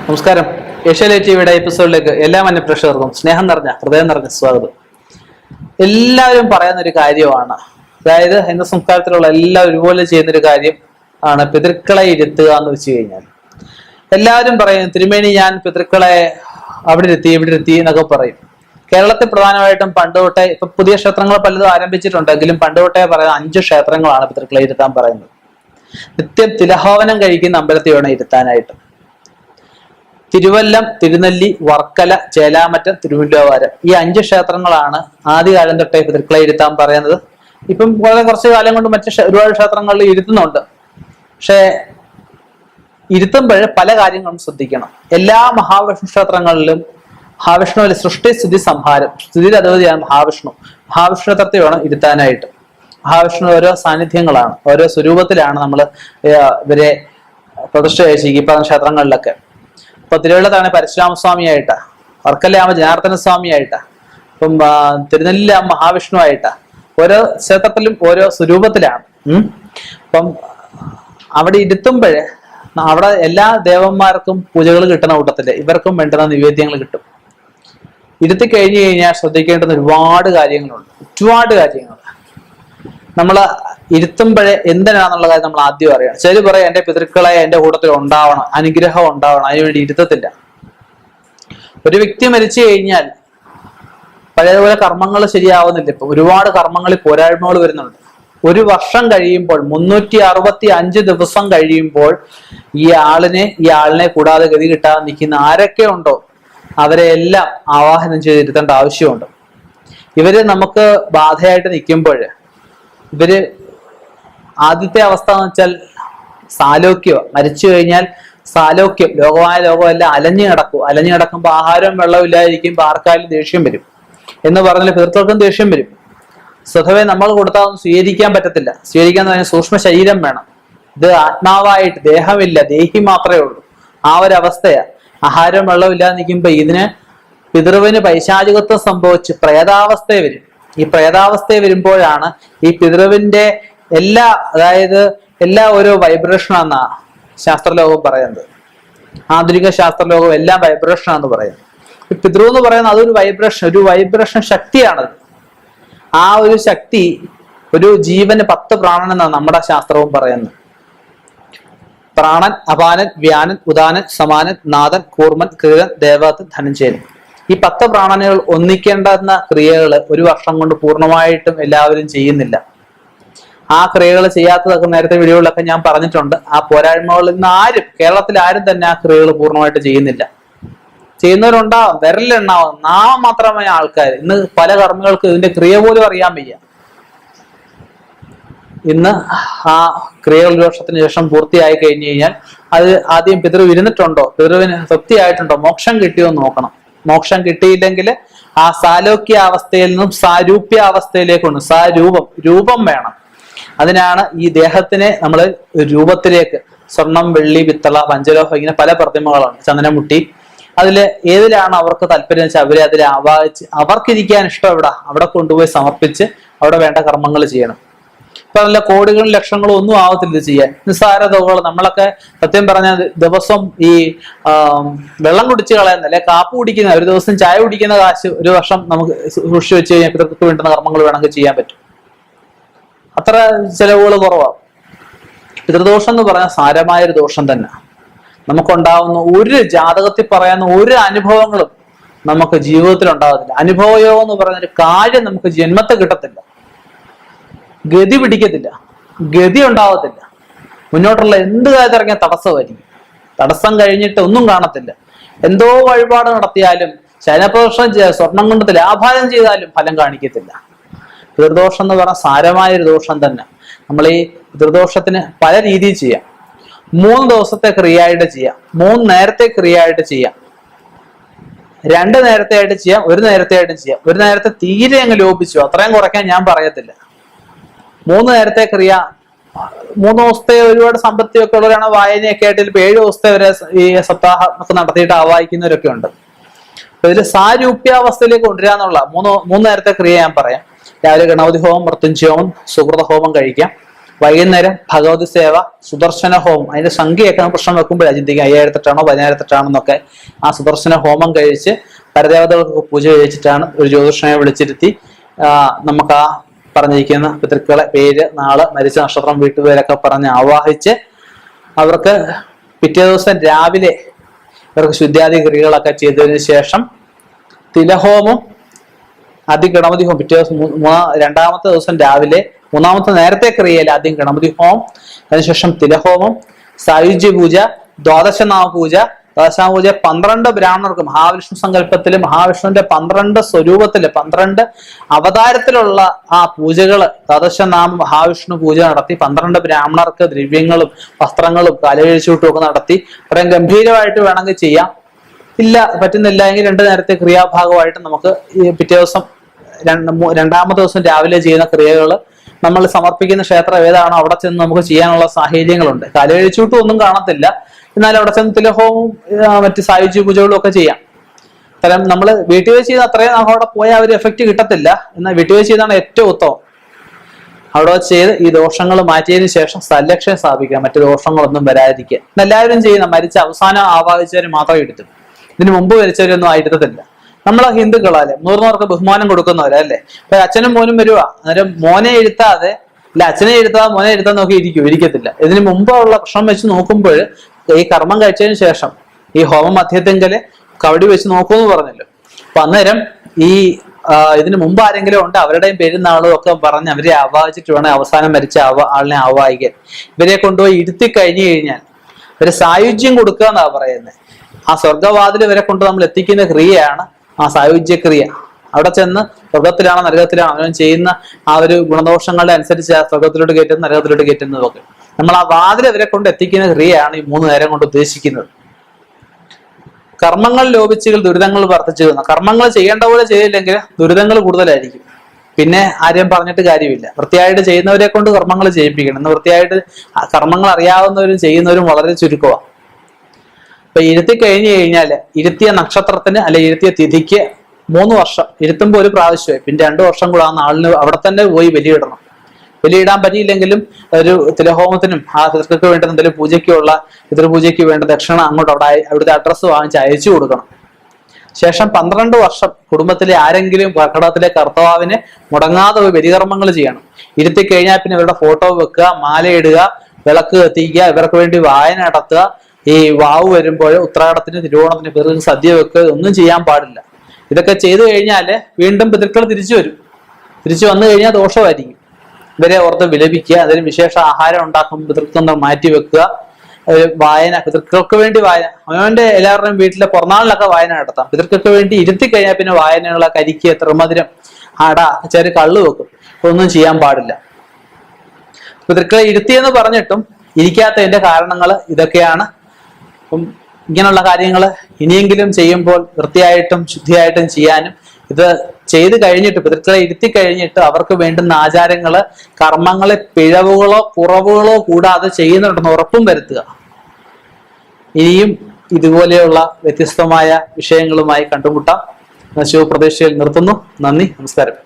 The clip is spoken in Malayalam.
നമസ്കാരം. ഏഷ്യാനെറ്റ് ടിവിയുടെ എപ്പിസോഡിലേക്ക് എല്ലാ മന്യപ്രേക്ഷകർക്കും സ്നേഹം നിറഞ്ഞ ഹൃദയം നിറഞ്ഞ സ്വാഗതം. എല്ലാവരും പറയുന്ന ഒരു കാര്യമാണ്, അതായത് ഹിന്ദു സംസ്കാരത്തിലുള്ള എല്ലാവരും ഒരുപോലെ ചെയ്യുന്നൊരു കാര്യം ആണ് പിതൃക്കളെ ഇരുത്തുക എന്ന് വെച്ച് കഴിഞ്ഞാൽ. എല്ലാവരും പറയും, തിരുമേനി ഞാൻ പിതൃക്കളെ അവിടെ ഇരുത്തി ഇവിടെ ഇരുത്തി എന്നൊക്കെ പറയും. കേരളത്തിൽ പ്രധാനമായിട്ടും പണ്ടുതൊട്ടേ, ഇപ്പൊ പുതിയ ക്ഷേത്രങ്ങൾ പലതും ആരംഭിച്ചിട്ടുണ്ടെങ്കിലും പണ്ടുതൊട്ടേ പറയുന്ന 5 ക്ഷേത്രങ്ങളാണ് പിതൃക്കളെ ഇരുത്താൻ പറയുന്നത്. നിത്യം തിലഹോവനം കഴിക്കുന്ന അമ്പലത്തിൽ വേണം ഇരുത്താനായിട്ട്. തിരുവല്ലം, തിരുനെല്ലി, വർക്കല, ചേലാമറ്റം, തിരുവല്ലോവാരം, ഈ 5 ക്ഷേത്രങ്ങളാണ് ആദ്യകാലം തൊട്ടേ പിതൃക്കളെ ഇരുത്താൻ പറയുന്നത്. ഇപ്പം കുറച്ച് കാലം കൊണ്ട് മറ്റ് ഒരുപാട് ക്ഷേത്രങ്ങളിൽ ഇരുത്തുന്നുണ്ട്. പക്ഷെ ഇരുത്തുമ്പോൾ പല കാര്യങ്ങളും ശ്രദ്ധിക്കണം. എല്ലാ മഹാവിഷ്ണു ക്ഷേത്രങ്ങളിലും മഹാവിഷ്ണുവിലെ സൃഷ്ടി സ്ഥിതി സംഹാരം, സ്ഥിതിയുടെ അധിപതിയാണ് മഹാവിഷ്ണു. മഹാവിഷ്ണു ക്ഷേത്രത്തിൽ വേണം ഇരുത്താനായിട്ട്. മഹാവിഷ്ണു ഓരോ സാന്നിധ്യങ്ങളാണ്, ഓരോ സ്വരൂപത്തിലാണ് നമ്മൾ ഇവരെ പ്രതിഷ്ഠ കഴിച്ചിരിക്കുന്ന ക്ഷേത്രങ്ങളിലൊക്കെ. ഇപ്പൊ തിരുവള്ളത്താണ് പരശുരാമസ്വാമിയായിട്ടാ, വർക്കലയാകുമ്പോൾ ജനാർദ്ദന സ്വാമിയായിട്ടാ, ഇപ്പം തിരുനെല്ലിയിലാകുമ്പോൾ മഹാവിഷ്ണു ആയിട്ടാ. ഓരോ ക്ഷേത്രത്തിലും ഓരോ സ്വരൂപത്തിലാണ്. അപ്പം അവിടെ ഇരുത്തുമ്പോഴേ അവിടെ എല്ലാ ദേവന്മാർക്കും പൂജകൾ കിട്ടുന്ന കൂട്ടത്തില് ഇവർക്കും വേണ്ടുന്ന നിവേദ്യങ്ങൾ കിട്ടും. ഇരുത്തി കഴിഞ്ഞു കഴിഞ്ഞാൽ ശ്രദ്ധിക്കേണ്ടുന്ന ഒരുപാട് കാര്യങ്ങളുണ്ട്. നമ്മള് ഇരുത്തുമ്പോഴേ എന്തിനാന്നുള്ള കാര്യം നമ്മൾ ആദ്യം അറിയണം. ചിലർ പറയാം എന്റെ പിതൃക്കളെ എന്റെ കൂട്ടത്തിൽ ഉണ്ടാവണം, അനുഗ്രഹം ഉണ്ടാവണം, അതിനുവേണ്ടി ഇരുത്തത്തില്ല. ഒരു വ്യക്തി മരിച്ചു കഴിഞ്ഞാൽ പഴയതുപോലെ കർമ്മങ്ങൾ ശരിയാവുന്നില്ല. ഇപ്പൊ ഒരുപാട് കർമ്മങ്ങളിൽ പോരായ്മകൾ വരുന്നുണ്ട്. 1 വർഷം കഴിയുമ്പോൾ 365 ദിവസം കഴിയുമ്പോൾ ഈ ആളിനെ കൂടാതെ ഗതി കിട്ടാതെ നിൽക്കുന്ന ആരൊക്കെ ഉണ്ടോ അവരെ എല്ലാം ആവാഹനം ചെയ്തിരുത്തേണ്ട ആവശ്യമുണ്ട്. ഇവര് നമുക്ക് ബാധയായിട്ട് നിൽക്കുമ്പോൾ ഇവര് ആദ്യത്തെ അവസ്ഥ എന്ന് വെച്ചാൽ സാലോക്യം, മരിച്ചു കഴിഞ്ഞാൽ സാലോക്യം, ലോകമായ ലോകമെല്ലാം അലഞ്ഞു കിടക്കുമ്പോൾ ആഹാരവും വെള്ളവും ഇല്ലാതിരിക്കുമ്പോൾ ആർക്കായാലും ദേഷ്യം വരും എന്ന് പറഞ്ഞാൽ പിതൃക്കൾക്കും ദേഷ്യം വരും. സ്വതവേ നമ്മൾ കൊടുത്താൽ സ്വീകരിക്കാൻ പറ്റത്തില്ല. സ്വീകരിക്കാൻ തന്നെ സൂക്ഷ്മ ശരീരം വേണം. ഇത് ആത്മാവായിട്ട് ദേഹമില്ല, ദേഹി മാത്രമേ ഉള്ളൂ. ആ ഒരു അവസ്ഥയാ. ആഹാരം വെള്ളം ഇല്ലാതെ നിൽക്കുമ്പോ ഇതിന് പിതൃവിന് പൈശാചികത്വം സംഭവിച്ച് പ്രേതാവസ്ഥയെ വരും. ഈ പ്രേതാവസ്ഥയെ വരുമ്പോഴാണ് ഈ പിതൃവിന്റെ എല്ലാ ഓരോ വൈബ്രേഷനാന്നാ ശാസ്ത്രലോകം പറയുന്നത്. ആധുനിക ശാസ്ത്രലോകം എല്ലാം വൈബ്രേഷനാന്ന് പറയുന്നത്. ഈ പിതൃ എന്ന് പറയുന്നത് അതൊരു വൈബ്രേഷൻ ശക്തിയാണത്. ആ ഒരു ശക്തി ഒരു ജീവന് 10 പ്രാണൻ എന്നാണ് നമ്മുടെ ശാസ്ത്രവും പറയുന്നത്. പ്രാണൻ, അപാനൻ, വ്യാനൻ, ഉദാനൻ, സമാനൻ, നാഥൻ, കൂർമൻ, കീഴൻ, ദേവതൻ, ധനഞ്ജയൻ. ഈ 10 പ്രാണനുകൾ ഒന്നിക്കേണ്ടുന്ന ക്രിയകൾ 1 വർഷം കൊണ്ട് പൂർണ്ണമായിട്ടും എല്ലാവരും ചെയ്യുന്നില്ല. ആ ക്രിയകൾ ചെയ്യാത്തതൊക്കെ നേരത്തെ വീഡിയോകളിലൊക്കെ ഞാൻ പറഞ്ഞിട്ടുണ്ട്. ആ പോരായ്മകളിൽ നിന്ന് കേരളത്തിൽ ആരും തന്നെ ആ ക്രിയകൾ പൂർണ്ണമായിട്ട് ചെയ്യുന്നില്ല. ചെയ്യുന്നവരുണ്ടാവും, വിരലിലുണ്ടാവും, മാത്രമായ ആൾക്കാർ. ഇന്ന് പല കർമ്മങ്ങൾക്ക് ഇതിന്റെ ക്രിയ പോലും അറിയാൻ വയ്യ. ഇന്ന് ആ ക്രിയകൾ 1 വർഷത്തിന് ശേഷം പൂർത്തിയായി കഴിഞ്ഞു കഴിഞ്ഞാൽ അത് ആദ്യം പിതൃ ഇരുന്നിട്ടുണ്ടോ, പിതൃവിന് തൃപ്തിയായിട്ടുണ്ടോ, മോക്ഷം കിട്ടിയോ എന്ന് നോക്കണം. മോക്ഷം കിട്ടിയില്ലെങ്കിൽ ആ സാലോക്യ അവസ്ഥയിൽ നിന്നും സാരൂപ്യ അവസ്ഥയിലേക്കുണ്ട്. രൂപം വേണം. അതിനാണ് ഈ ദേഹത്തിനെ നമ്മൾ രൂപത്തിലേക്ക്, സ്വർണം, വെള്ളി, പിത്തള, പഞ്ചലോഹം, ഇങ്ങനെ പല പ്രതിമകളാണ്, ചന്ദനമുട്ടി. അതില് ഏതിലാണ് അവർക്ക് താല്പര്യം വെച്ചാൽ അവരെ അതിൽ ആവാഹിച്ച് അവർക്കിരിക്കാൻ ഇഷ്ടം അവിടെ കൊണ്ടുപോയി സമർപ്പിച്ച് അവിടെ വേണ്ട കർമ്മങ്ങൾ ചെയ്യണം. ഇപ്പൊ നല്ല കോടികളും ലക്ഷങ്ങളും ഒന്നും ആവത്തില്ല ഇത് ചെയ്യാൻ. നിസ്സാര തുകകൾ. നമ്മളൊക്കെ സത്യം പറഞ്ഞാൽ ദിവസം ഈ വെള്ളം കുടിച്ച് കളയുന്ന, അല്ലെ കാപ്പ് കുടിക്കുന്ന, ഒരു ദിവസം ചായ കുടിക്കുന്ന കാശ് 1 വർഷം നമുക്ക് സൂക്ഷിച്ചു വെച്ച് കഴിഞ്ഞാൽ പിതൃക്ക് വേണ്ടുന്ന കർമ്മങ്ങൾ വേണമെങ്കിൽ ചെയ്യാൻ പറ്റും. അത്ര ചെലവുകൾ കുറവാണ്. പിതൃദോഷം എന്ന് പറഞ്ഞാൽ സാരമായൊരു ദോഷം തന്നെ. നമുക്കുണ്ടാവുന്ന ഒരു ജാതകത്തിൽ പറയുന്ന ഒരു അനുഭവങ്ങളും നമുക്ക് ജീവിതത്തിൽ ഉണ്ടാകത്തില്ല. അനുഭവയോഗം എന്ന് പറയുന്ന ഒരു കാര്യം നമുക്ക് ജന്മത്തെ കിട്ടത്തില്ല. ഗതി പിടിക്കത്തില്ല, ഗതി ഉണ്ടാവത്തില്ല. മുന്നോട്ടുള്ള എന്ത് കാര്യത്തിൽ ഇറങ്ങിയ തടസ്സമായിരിക്കും. തടസ്സം കഴിഞ്ഞിട്ട് ഒന്നും കാണത്തില്ല. എന്തോ വഴിപാട് നടത്തിയാലും, ശയനപ്രദോഷം സ്വർണം കൊണ്ട് ലാഭാരം ചെയ്താലും ഫലം കാണിക്കത്തില്ല. പിതൃദോഷം എന്ന് പറഞ്ഞാൽ സാരമായൊരു ദോഷം തന്നെ. നമ്മൾ ഈ പിതൃദോഷത്തിന് പല രീതിയിൽ ചെയ്യാം. 3 ദിവസത്തെ ക്രിയയായിട്ട് ചെയ്യാം, 3 നേരത്തെ ക്രിയയായിട്ട് ചെയ്യാം, 2 നേരത്തെ ആയിട്ട് ചെയ്യാം, 1 നേരത്തെ ആയിട്ട് ചെയ്യാം. 1 നേരത്തെ തീരെ അങ്ങ് ലോപിച്ചു, അത്രയും കുറയ്ക്കാൻ ഞാൻ പറയത്തില്ല. 3 നേരത്തെ ക്രിയ, 3 ദിവസത്തെ ഒരുപാട് സമ്പത്തിയൊക്കെ ഉള്ളവരാണ് വായനയൊക്കെ ആയിട്ട് 7 ദിവസത്തെ വരെ ഈ സപ്താഹം ഒക്കെ നടത്തിയിട്ട് ആവാഹിക്കുന്നവരൊക്കെ ഉണ്ട്. അപ്പൊ ഇതിൽ സാരൂപ്യാവസ്ഥയിലേക്ക് കൊണ്ടുവരാന്നുള്ള 3 നേരത്തെ ക്രിയ ഞാൻ പറയാം. രാവിലെ ഗണപതി ഹോമം, മൃത്യുഞ്ജയ ഹോമം, സുഹൃത ഹോമം കഴിക്കാം. വൈകുന്നേരം ഭഗവതി സേവ, സുദർശന ഹോമം. അതിന്റെ സംഖ്യയൊക്കെ നമുക്ക് പ്രശ്നം വെക്കുമ്പോഴാണ് ചിന്തിക്കുക 5008 10,008 ആ സുദർശന ഹോമം കഴിച്ച് പരദേവതകൾക്ക് പൂജ കഴിച്ചിട്ടാണ് ഒരു ജ്യോതിഷനെ വിളിച്ചിരുത്തി നമുക്ക് ആ പറഞ്ഞിരിക്കുന്ന പിതൃക്കളെ പേര്, നാള്, മരിച്ച നക്ഷത്രം, വീട്ടുപേരൊക്കെ പറഞ്ഞ് ആവാഹിച്ച് അവർക്ക് പിറ്റേ ദിവസം രാവിലെ ഇവർക്ക് ശുദ്ധാദി ക്രിയകളൊക്കെ ചെയ്തതിനു ശേഷം തിലഹോമം, ഗണപതി ഹോമം പിറ്റേ ദിവസം രണ്ടാമത്തെ ദിവസം രാവിലെ, മൂന്നാമത്തെ നേരത്തെ ക്രിയയിൽ ആദ്യം ഗണപതി ഹോമം, അതിനുശേഷം തിലഹോമം, സായുജ്യ പൂജ, ദ്വാദശനാമ പൂജ. ദ്വാദശനാമ പൂജ 12 ബ്രാഹ്മണർക്ക് മഹാവിഷ്ണു സങ്കല്പത്തില് മഹാവിഷ്ണുവിന്റെ 12 സ്വരൂപത്തില് 12 അവതാരത്തിലുള്ള ആ പൂജകള് ദ്വാദശനാമ മഹാവിഷ്ണു പൂജ നടത്തി 12 ബ്രാഹ്മണർക്ക് ദ്രവ്യങ്ങളും വസ്ത്രങ്ങളും കാലകഴിച്ചൂട്ടും ഒക്കെ നടത്തി അത്രയും ഗംഭീരമായിട്ട് വേണമെങ്കിൽ ചെയ്യാം. ഇല്ല, പറ്റുന്നില്ല എങ്കിൽ 2 നേരത്തെ ക്രിയാഭാഗമായിട്ട് നമുക്ക് ഈ പിറ്റേ ദിവസം രണ്ടാമത്തെ ദിവസം രാവിലെ ചെയ്യുന്ന ക്രിയകൾ നമ്മൾ സമർപ്പിക്കുന്ന ക്ഷേത്രം ഏതാണോ അവിടെ ചെന്ന് നമുക്ക് ചെയ്യാനുള്ള സാഹചര്യങ്ങളുണ്ട്. കാലകഴിച്ചൂട്ടും ഒന്നും കാണത്തില്ല, എന്നാൽ അവിടെ ചെന്ന് തിലഹോമവും മറ്റ് സായുജ്യ പൂജകളും ഒക്കെ ചെയ്യാം. അത്തരം നമ്മൾ വീട്ടിൽ വെച്ച് ചെയ്ത് അത്രയും അവിടെ പോയാൽ ആ ഒരു എഫക്റ്റ് കിട്ടത്തില്ല. എന്നാൽ വീട്ടിൽ വെച്ച് ചെയ്താണ് ഏറ്റവും ഉത്തമം. അവിടെ വെച്ച് ചെയ്ത് ഈ ദോഷങ്ങൾ മാറ്റിയതിനു ശേഷം സല്ലക്ഷം സ്ഥാപിക്കുക, മറ്റു ദോഷങ്ങളൊന്നും വരാതിരിക്കുക. എല്ലാവരും ചെയ്യുന്ന മരിച്ച അവസാനം ആവാഹിച്ചവർ മാത്രമേ എടുത്തു, ഇതിനു മുമ്പ് മരിച്ചവരൊന്നും ആയിരുന്നില്ല. നമ്മളെ ഹിന്ദുക്കളല്ലേ മുതിർന്നവർക്ക് ബഹുമാനം കൊടുക്കുന്നവരല്ലേ. ഇപ്പൊ അച്ഛനും മോനും വരുവാ, അന്നേരം മോനെ എഴുത്താതെ അല്ല അച്ഛനെ എഴുത്താതെ മോനെ എഴുത്താൻ നോക്കി ഇരിക്കത്തില്ല. ഇതിന് മുമ്പുള്ള പ്രശ്നം വെച്ച് നോക്കുമ്പോൾ ഈ കർമ്മം കഴിച്ചതിന് ശേഷം ഈ ഹോമം മധ്യത്തെങ്കില് കവടി വെച്ച് നോക്കൂന്ന് പറഞ്ഞല്ലോ. അപ്പൊ അന്നേരം ഈ ഇതിന് മുമ്പ് ആരെങ്കിലും ഉണ്ട് അവരുടെയും പെരുന്നാളും ഒക്കെ പറഞ്ഞ് അവരെ ആവാഹിച്ചിട്ട് വേണം അവസാനം മരിച്ച ആളിനെ ആവാഹിക്കാൻ. ഇവരെ കൊണ്ടുപോയി ഇരുത്തി കഴിഞ്ഞു കഴിഞ്ഞാൽ ഇവര് സായുജ്യം കൊടുക്കുക എന്നാ പറയുന്നത്. ആ സ്വർഗവാതിൽ ഇവരെ കൊണ്ട് നമ്മൾ എത്തിക്കുന്ന ക്രിയയാണ് ആ സായുജ്യ ക്രിയ. അവിടെ ചെന്ന് സ്വർഗത്തിലാണോ നരകത്തിലാണോ അവൻ ചെയ്യുന്ന ആ ഒരു ഗുണദോഷങ്ങളുടെ അനുസരിച്ച് ആ സ്വർഗത്തിലോട്ട് കയറ്റുന്നത് നരകത്തിലോട്ട് കയറ്റുന്നതൊക്കെ നമ്മൾ ആ വാതിൽ ഇവരെ കൊണ്ട് എത്തിക്കുന്ന ക്രിയയാണ് ഈ 3 നേരം കൊണ്ട് ഉദ്ദേശിക്കുന്നത്. കർമ്മങ്ങൾ ലോപിച്ചുകൾ ദുരിതങ്ങൾ വർദ്ധിച്ചു. കർമ്മങ്ങൾ ചെയ്യേണ്ട പോലെ ചെയ്തില്ലെങ്കിൽ ദുരിതങ്ങൾ കൂടുതലായിരിക്കും. പിന്നെ ആരെയും പറഞ്ഞിട്ട് കാര്യമില്ല. വൃത്തിയായിട്ട് ചെയ്യുന്നവരെ കൊണ്ട് കർമ്മങ്ങൾ ചെയ്യിപ്പിക്കണം. ഇന്ന് വൃത്തിയായിട്ട് കർമ്മങ്ങൾ അറിയാവുന്നവരും ചെയ്യുന്നവരും വളരെ ചുരുക്കമാണ്. ഇപ്പൊ ഇരുത്തി കഴിഞ്ഞു കഴിഞ്ഞാൽ ഇരുത്തിയ നക്ഷത്രത്തിന് അല്ലെ ഇരുത്തിയ തിഥിക്ക് 3 വർഷം ഇരുത്തുമ്പോൾ ഒരു പ്രാവശ്യമായി, പിന്നെ 2 വർഷം കൂടെ ആ നാളിന് അവിടെ തന്നെ പോയി ബലിയിടണം. ബലിയിടാൻ പറ്റിയില്ലെങ്കിലും ഒരു തിലഹോമത്തിനും ആ പിതൃക്ക് വേണ്ട എന്തെങ്കിലും പൂജയ്ക്കുള്ള പിതൃപൂജയ്ക്ക് വേണ്ട ദക്ഷിണ അങ്ങോട്ട് അവിടുത്തെ അഡ്രസ്സ് വാങ്ങിച്ച് അയച്ചു കൊടുക്കണം. ശേഷം 12 വർഷം കുടുംബത്തിലെ ആരെങ്കിലും കർക്കിടകത്തിലെ കർത്താവിനെ മുടങ്ങാതെ ബലികർമ്മങ്ങൾ ചെയ്യണം. ഇരുത്തി കഴിഞ്ഞാൽ പിന്നെ ഇവരുടെ ഫോട്ടോ വെക്കുക, മാലയിടുക, വിളക്ക് കത്തിക്കുക, ഇവർക്ക് വേണ്ടി വായന നടത്തുക. ഈ വാവ് വരുമ്പോൾ ഉത്രാടത്തിന് തിരുവോണത്തിന് പിതൃക്ക് സദ്യ വെക്കുക, ഒന്നും ചെയ്യാൻ പാടില്ല. ഇതൊക്കെ ചെയ്തു കഴിഞ്ഞാല് വീണ്ടും പിതൃക്കൾ തിരിച്ചു വരും. തിരിച്ചു വന്നു കഴിഞ്ഞാൽ ദോഷമായിരിക്കും. ഇവരെ ഓർത്ത് വിലപിക്കുക, അതിന് വിശേഷ ആഹാരം ഉണ്ടാക്കും, പിതൃത്വം മാറ്റി വെക്കുക, വായന പിതൃക്കൾക്ക് വേണ്ടി വായന. അവനവന്റെ എല്ലാവരുടെയും വീട്ടിലെ പിറന്നാളിലൊക്കെ വായന നടത്താം. പിതൃക്കൾക്ക് വേണ്ടി ഇരുത്തി കഴിഞ്ഞാൽ പിന്നെ വായനകളെ കരിക്കുക, തിരുമധുരം, ചെറിയ കള്ളു വെക്കും, ഒന്നും ചെയ്യാൻ പാടില്ല. പിതൃക്കളെ ഇരുത്തിയെന്ന് പറഞ്ഞിട്ടും ഇരിക്കാത്തതിന്റെ കാരണങ്ങൾ ഇതൊക്കെയാണ്. അപ്പം ഇങ്ങനെയുള്ള കാര്യങ്ങൾ ഇനിയെങ്കിലും ചെയ്യുമ്പോൾ വൃത്തിയായിട്ടും ശുദ്ധിയായിട്ടും ചെയ്യാനും, ഇത് ചെയ്ത് കഴിഞ്ഞിട്ട് പിതൃക്കളെ ഇരുത്തി കഴിഞ്ഞിട്ട് അവർക്ക് വേണ്ടുന്ന ആചാരങ്ങള് കർമ്മങ്ങളെ പിഴവുകളോ കുറവുകളോ കൂടാതെ ചെയ്യുന്നുണ്ടെന്ന് ഉറപ്പും വരുത്തുക. ഇനിയും ഇതുപോലെയുള്ള വ്യത്യസ്തമായ വിഷയങ്ങളുമായി കണ്ടുമുട്ടാം. ശുഭപ്രതീക്ഷയിൽ നിർത്തുന്നു. നന്ദി, നമസ്കാരം.